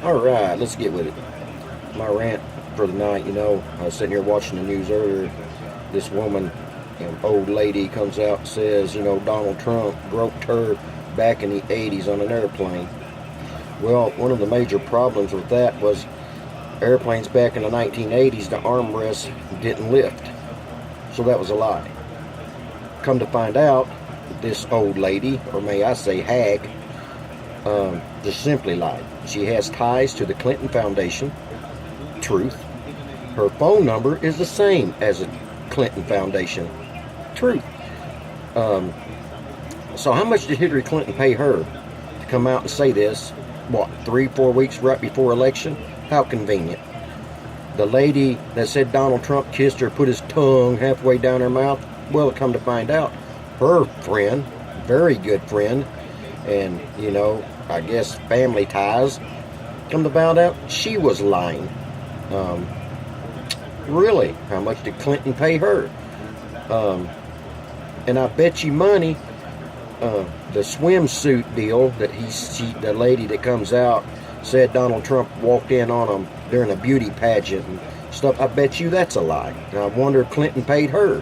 Alright, let's get with it. My rant for the night, I was sitting here watching the news earlier. This woman, old lady, comes out and says, Donald Trump groped her back in the 80s on an airplane. Well, one of the major problems with that was airplanes back in the 1980s, the armrests didn't lift. So that was a lie. Come to find out, this old lady, or may I say hag, just simply lied. She has ties to the Clinton Foundation. Truth. Her phone number is the same as the Clinton Foundation. Truth. So how much did Hillary Clinton pay her to come out and say this? 3-4 weeks right before election? How convenient. The lady that said Donald Trump kissed her, put his tongue halfway down her mouth, well, come to find out, her friend, very good friend, and, I guess family ties, come to find out, she was lying. Really, how much did Clinton pay her? And I bet you money, the swimsuit deal that the lady that comes out said Donald Trump walked in on him during a beauty pageant and stuff, I bet you that's a lie. And I wonder if Clinton paid her.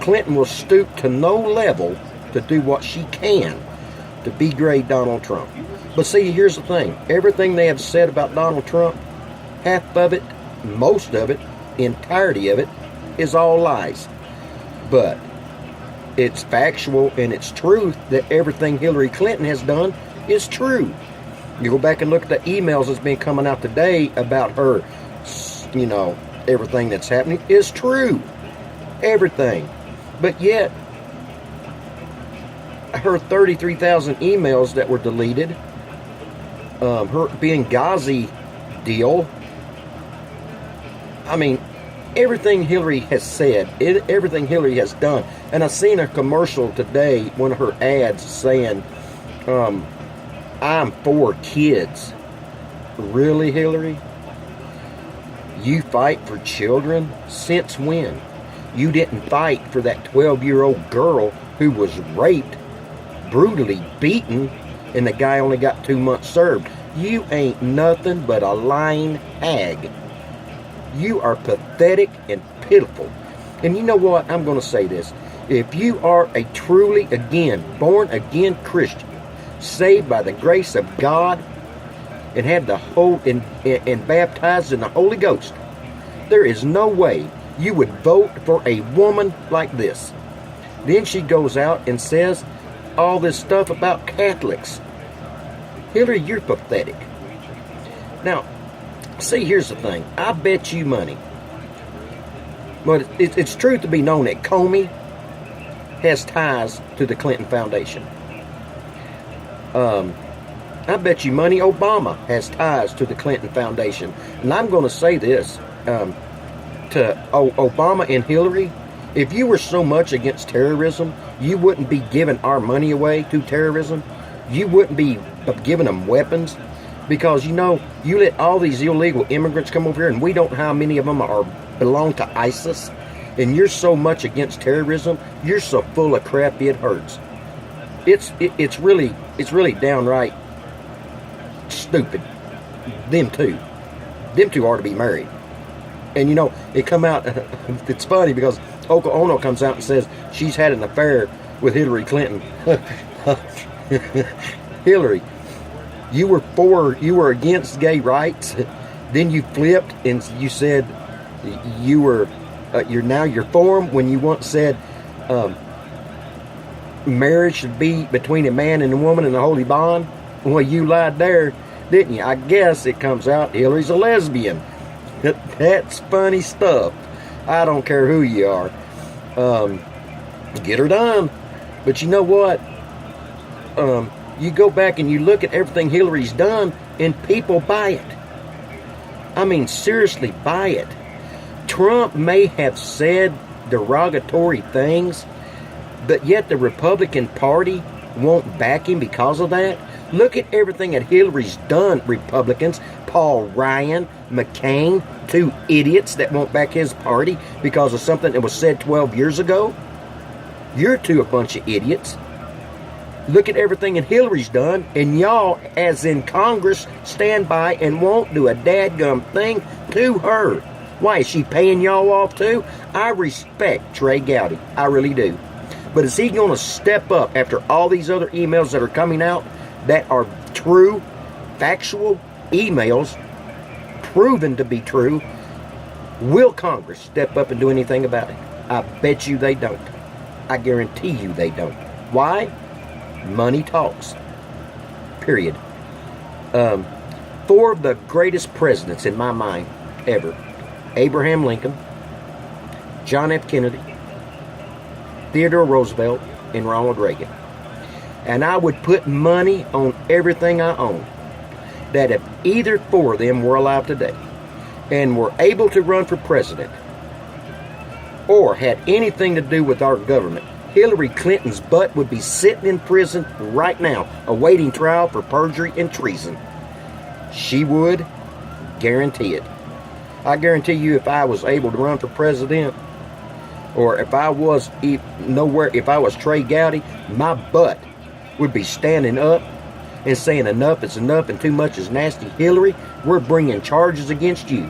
Clinton will stoop to no level to do what she can to degrade Donald Trump. But see, here's the thing. Everything they have said about Donald Trump, half of it, most of it, entirety of it, is all lies. But it's factual and it's truth that everything Hillary Clinton has done is true. You go back and look at the emails that's been coming out today about her, everything that's happening is true. Everything. But yet, her 33,000 emails that were deleted, her Benghazi deal, everything Hillary has said, everything Hillary has done. And I seen a commercial today, one of her ads saying, I'm for kids. Really, Hillary? You fight for children? Since when? You didn't fight for that 12-year-old girl who was raped, brutally beaten, and the guy only got 2 months served. You ain't nothing but a lying hag. You are pathetic and pitiful. And you know what? I'm going to say this. If you are a truly, again, born-again Christian, saved by the grace of God, and have the whole and baptized in the Holy Ghost, there is no way you would vote for a woman like this. Then she goes out and says all this stuff about Catholics. Hillary, you're pathetic. Now, see, here's the thing. I bet you money. But it's true to be known that Comey has ties to the Clinton Foundation. I bet you money Obama has ties to the Clinton Foundation. And I'm going to say this to Obama and Hillary. If you were so much against terrorism, you wouldn't be giving our money away to terrorism. You wouldn't be giving them weapons. Because, you let all these illegal immigrants come over here, and we don't know how many of them belong to ISIS. And you're so much against terrorism, you're so full of crap it hurts. It's really downright stupid. Them two are to be married. And it come out. It's funny because Yoko Ono comes out and says she's had an affair with Hillary Clinton. Hillary, you were against gay rights. Then you flipped and you said you're for them when you once said marriage should be between a man and a woman in a holy bond. Well, you lied there, didn't you? I guess it comes out Hillary's a lesbian. That's funny stuff. I don't care who you are. Get her done. But you know what? You go back and you look at everything Hillary's done, and people buy it. Seriously, buy it. Trump may have said derogatory things, but yet the Republican Party won't back him because of that. Look at everything that Hillary's done, Republicans. Paul Ryan, McCain, 2 idiots that won't back his party because of something that was said 12 years ago. You're 2 a bunch of idiots. Look at everything that Hillary's done, and y'all, as in Congress, stand by and won't do a dadgum thing to her. Why, is she paying y'all off too? I respect Trey Gowdy. I really do. But is he going to step up after all these other emails that are coming out that are true, factual emails, proven to be true? Will Congress step up and do anything about it? I bet you they don't. I guarantee you they don't. Why? Money talks. Period. Four of the greatest presidents in my mind ever: Abraham Lincoln, John F. Kennedy, Theodore Roosevelt, and Ronald Reagan. And I would put money on everything I own that if either four of them were alive today and were able to run for president or had anything to do with our government, Hillary Clinton's butt would be sitting in prison right now, awaiting trial for perjury and treason. She would, guarantee it. I guarantee you, if I was able to run for president, or if I was if I was Trey Gowdy, my butt would be standing up and saying enough is enough and too much is nasty. Hillary, we're bringing charges against you.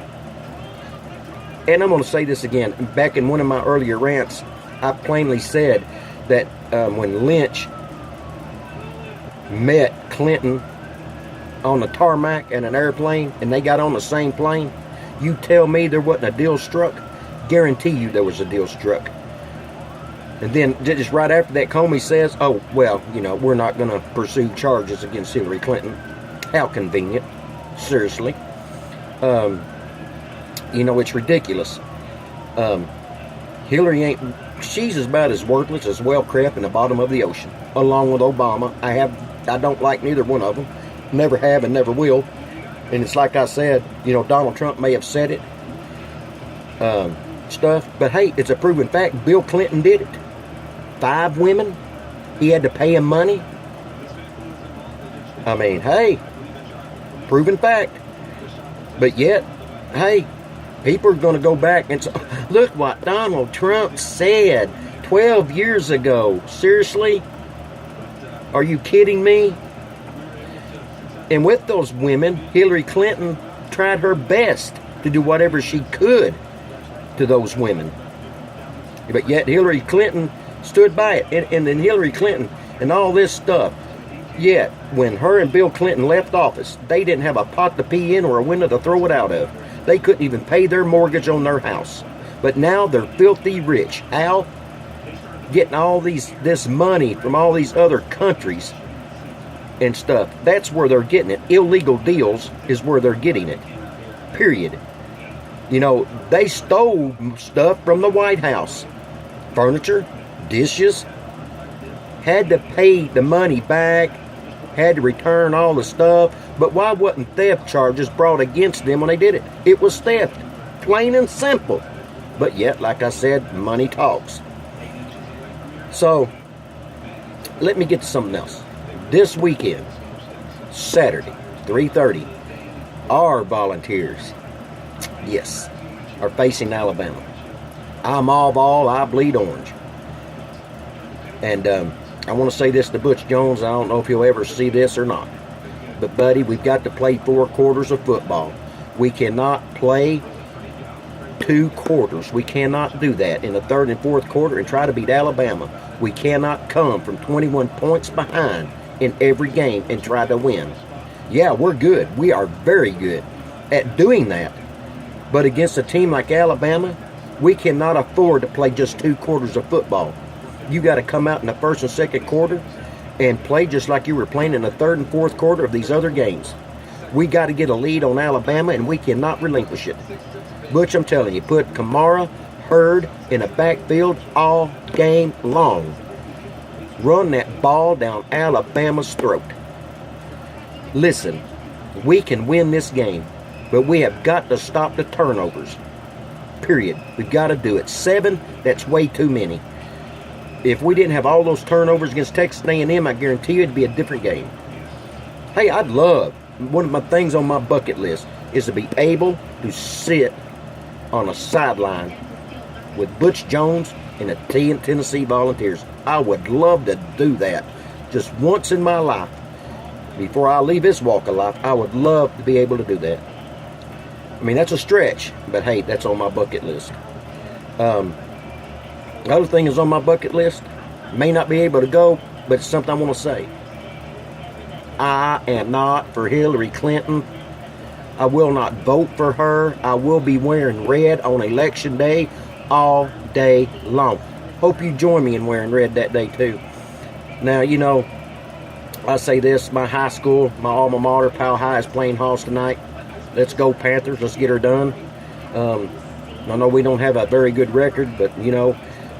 And I'm going to say this again. Back in one of my earlier rants, I plainly said that when Lynch met Clinton on the tarmac in an airplane and they got on the same plane, you tell me there wasn't a deal struck? Guarantee you there was a deal struck. And then just right after that, Comey says, oh, well, we're not going to pursue charges against Hillary Clinton. How convenient. Seriously. It's ridiculous. Hillary she's about as worthless as well crap in the bottom of the ocean, along with Obama. I don't like neither one of them. Never have and never will. And it's like I said, Donald Trump may have said it, stuff, but hey, it's a proven fact. Bill Clinton did it. 5 women. He had to pay him money. I mean, hey, proven fact. But yet, hey, people are going to go back and say, look what Donald Trump said 12 years ago. Seriously? Are you kidding me? And with those women, Hillary Clinton tried her best to do whatever she could to those women. But yet Hillary Clinton stood by it. And then Hillary Clinton and all this stuff. Yet, when her and Bill Clinton left office, they didn't have a pot to pee in or a window to throw it out of. They couldn't even pay their mortgage on their house. But now they're filthy rich. How? Getting all this money from all these other countries and stuff. That's where they're getting it. Illegal deals is where they're getting it. Period. They stole stuff from the White House. Furniture, dishes. Had to pay the money back. Had to return all the stuff. But why wasn't theft charges brought against them when they did it? It was theft. Plain and simple. But yet, like I said, money talks. So, let me get to something else. This weekend, Saturday, 3:30, our Volunteers, yes, are facing Alabama. I'm all, I bleed orange. And I want to say this to Butch Jones. I don't know if he'll ever see this or not. But, buddy, we've got to play 4 quarters of football. We cannot play 2 quarters. We cannot do that in the 3rd and 4th quarter and try to beat Alabama. We cannot come from 21 points behind in every game and try to win. Yeah, we're good. We are very good at doing that. But against a team like Alabama, we cannot afford to play just 2 quarters of football. You got to come out in the 1st and 2nd quarter and play just like you were playing in the 3rd and 4th quarter of these other games. We got to get a lead on Alabama, and we cannot relinquish it. Butch, I'm telling you, put Kamara, Hurd in a backfield all game long. Run that ball down Alabama's throat. Listen, we can win this game, but we have got to stop the turnovers. Period. We've got to do it. 7, that's way too many. If we didn't have all those turnovers against Texas A&M, I guarantee you it'd be a different game. Hey, I'd love, one of my things on my bucket list is to be able to sit on a sideline with Butch Jones and the Tennessee Volunteers. I would love to do that. just once in my life, before I leave this walk of life, I would love to be able to do that. I mean, that's a stretch, but hey, that's on my bucket list. The other thing is on my bucket list, may not be able to go, but it's something I want to say. I am not for Hillary Clinton. I will not vote for her. I will be wearing red on election day all day long. Hope you join me in wearing red that day too. Now, you know, I say this, my high school, my alma mater, Powell High, is playing Halls tonight. Let's go Panthers. Let's get her done. I know we don't have a very good record, but, you know,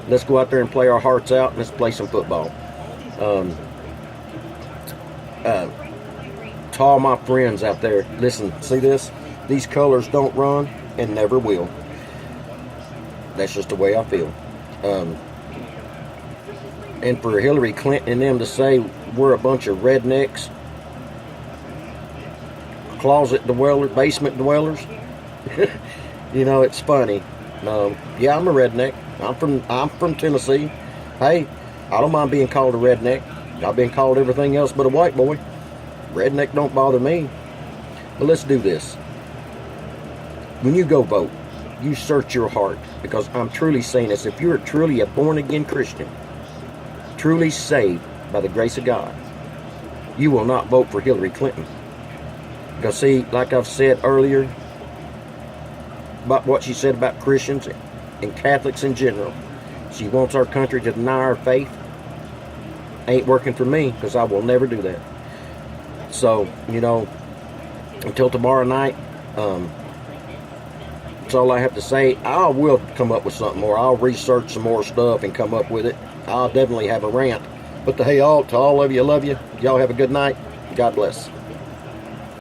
let's go out there and play our hearts out, and let's play some football. To all my friends out there, listen, see this? These colors don't run and never will. That's just the way I feel. And for Hillary Clinton and them to say we're a bunch of rednecks, closet dwellers, basement dwellers, you know, it's funny. Yeah, I'm a redneck. I'm from Tennessee. Hey, I don't mind being called a redneck. I've been called everything else but a white boy. Redneck don't bother me. But let's do this. When you go vote, you search your heart, because I'm truly saying this. If you're truly a born-again Christian, truly saved by the grace of God, you will not vote for Hillary Clinton. Because see, like I've said earlier, about what she said about Christians and Catholics in general, she wants our country to deny our faith. Ain't working for me, because I will never do that. So, you know, until tomorrow night, that's all I have to say. I will come up with something more. I'll research some more stuff and come up with it. I'll definitely have a rant. But to all of you, I love you. Y'all have a good night. God bless.